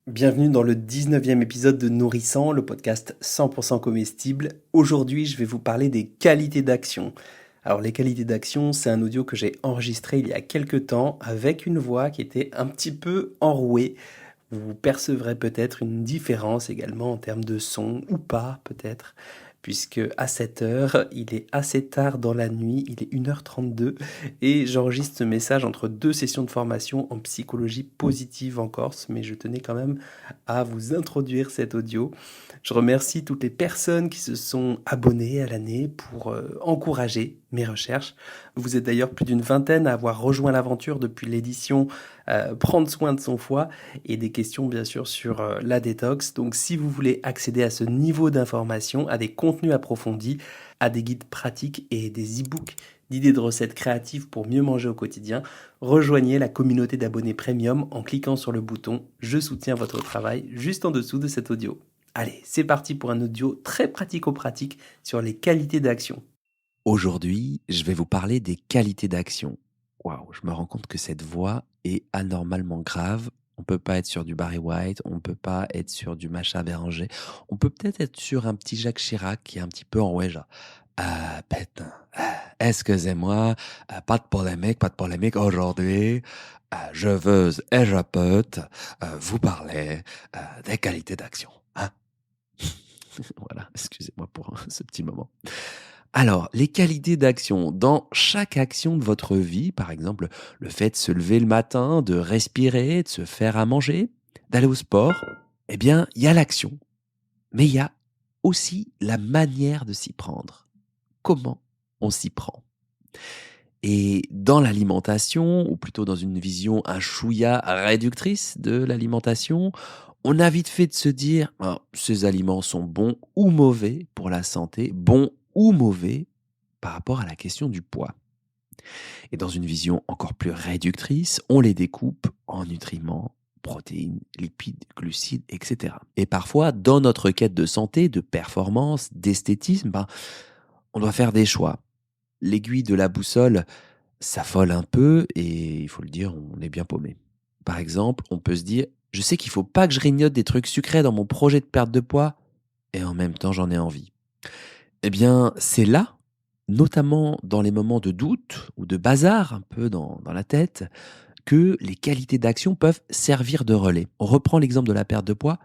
Bienvenue dans le 19e épisode de Nourrissant, le podcast 100% comestible. Aujourd'hui, je vais vous parler des qualités d'action. Alors les qualités d'action, c'est un audio que j'ai enregistré il y a quelques temps avec une voix qui était un petit peu enrouée. Vous percevrez peut-être une différence également en termes de son ou pas peut-être, puisque à cette heure, il est assez tard dans la nuit, il est 1h32 et j'enregistre ce message entre deux sessions de formation en psychologie positive en Corse, mais je tenais quand même à vous introduire cet audio. Je remercie toutes les personnes qui se sont abonnées à l'année pour encourager mes recherches. Vous êtes d'ailleurs plus d'une vingtaine à avoir rejoint l'aventure depuis l'édition Prendre soin de son foie et des questions bien sûr sur la détox. Donc si vous voulez accéder à ce niveau d'information, à des contenus approfondis, à des guides pratiques et des e-books d'idées de recettes créatives pour mieux manger au quotidien, rejoignez la communauté d'abonnés premium en cliquant sur le bouton « Je soutiens votre travail » juste en dessous de cet audio. Allez, c'est parti pour un audio très pratico-pratique sur les qualités d'action. Aujourd'hui, je vais vous parler des qualités d'action. Waouh, je me rends compte que cette voix est anormalement grave. On peut pas être sur du Barry White, on peut pas être sur du Macha Béranger. On peut peut-être être sur un petit Jacques Chirac qui est un petit peu en ouais, genre. Pétain, excusez-moi, pas de polémique aujourd'hui. Je veux et je peux vous parler des qualités d'action. Hein. Voilà, excusez-moi pour ce petit moment. Alors, les qualités d'action. Dans chaque action de votre vie, par exemple, le fait de se lever le matin, de respirer, de se faire à manger, d'aller au sport, eh bien, il y a l'action. Mais il y a aussi la manière de s'y prendre. Comment on s'y prend. Et dans l'alimentation, ou plutôt dans une vision un chouïa réductrice de l'alimentation, on a vite fait de se dire ah, ces aliments sont bons ou mauvais pour la santé, bons ou mauvais par rapport à la question du poids. Et dans une vision encore plus réductrice, on les découpe en nutriments, protéines, lipides, glucides, etc. Et parfois, dans notre quête de santé, de performance, d'esthétisme, on doit faire des choix. L'aiguille de la boussole s'affole un peu et il faut le dire, on est bien paumé. Par exemple, on peut se dire, je sais qu'il faut pas que je grignote des trucs sucrés dans mon projet de perte de poids et en même temps j'en ai envie. Eh bien, c'est là, notamment dans les moments de doute ou de bazar un peu dans la tête, que les qualités d'action peuvent servir de relais. On reprend l'exemple de la perte de poids.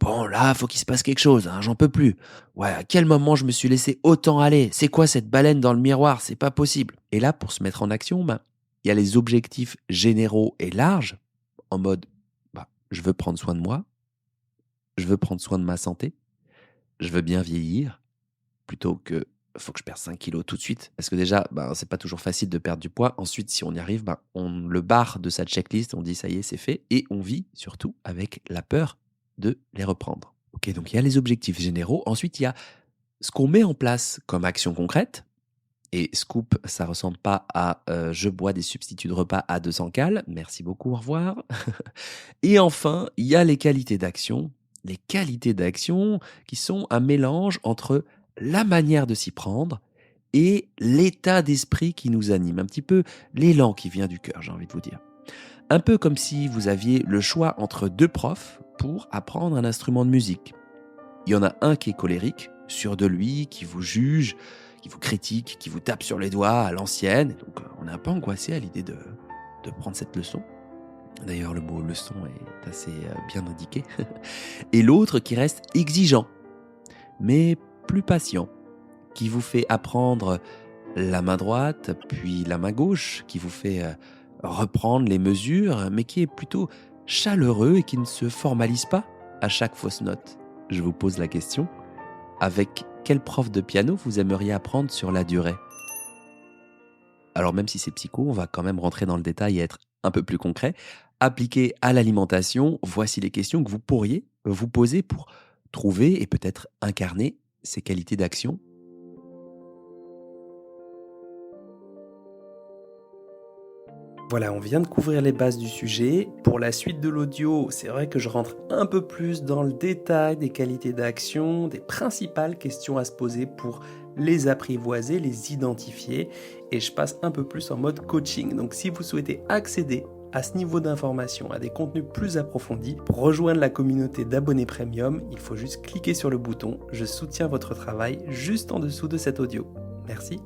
Bon, là, faut qu'il se passe quelque chose, hein, j'en peux plus. Ouais, à quel moment je me suis laissé autant aller? C'est quoi cette baleine dans le miroir? C'est pas possible. Et là, pour se mettre en action, il y a les objectifs généraux et larges, en mode, je veux prendre soin de moi, je veux prendre soin de ma santé, je veux bien vieillir, plutôt que faut que je perde 5 kilos tout de suite. Parce que déjà, c'est pas toujours facile de perdre du poids. Ensuite, si on y arrive, on le barre de sa checklist, on dit ça y est, c'est fait. Et on vit surtout avec la peur de les reprendre. Ok, donc il y a les objectifs généraux. Ensuite, il y a ce qu'on met en place comme action concrète. Et scoop, ça ressemble pas à je bois des substituts de repas à 200 cales. Merci beaucoup, au revoir. Et enfin, il y a les qualités d'action. Les qualités d'action qui sont un mélange entre la manière de s'y prendre et l'état d'esprit qui nous anime. Un petit peu l'élan qui vient du cœur, j'ai envie de vous dire. Un peu comme si vous aviez le choix entre deux profs pour apprendre un instrument de musique. Il y en a un qui est colérique, sûr de lui, qui vous juge, qui vous critique, qui vous tape sur les doigts à l'ancienne. Donc on est un peu angoissé à l'idée de prendre cette leçon. D'ailleurs, le mot leçon est assez bien indiqué. Et l'autre qui reste exigeant, mais plus patient, qui vous fait apprendre la main droite, puis la main gauche, qui vous fait reprendre les mesures, mais qui est plutôt chaleureux et qui ne se formalise pas à chaque fausse note. Je vous pose la question, avec quel prof de piano vous aimeriez apprendre sur la durée? Alors même si c'est psycho, on va quand même rentrer dans le détail et être un peu plus concret. Appliqué à l'alimentation, voici les questions que vous pourriez vous poser pour trouver et peut-être incarner ces qualités d'action. Voilà, on vient de couvrir les bases du sujet. Pour la suite de l'audio, c'est vrai que je rentre un peu plus dans le détail des qualités d'action, des principales questions à se poser pour les apprivoiser, les identifier, et je passe un peu plus en mode coaching. Donc si vous souhaitez accéder à ce niveau d'information, à des contenus plus approfondis. Pour rejoindre la communauté d'abonnés premium, il faut juste cliquer sur le bouton « Je soutiens votre travail » juste en dessous de cet audio. Merci.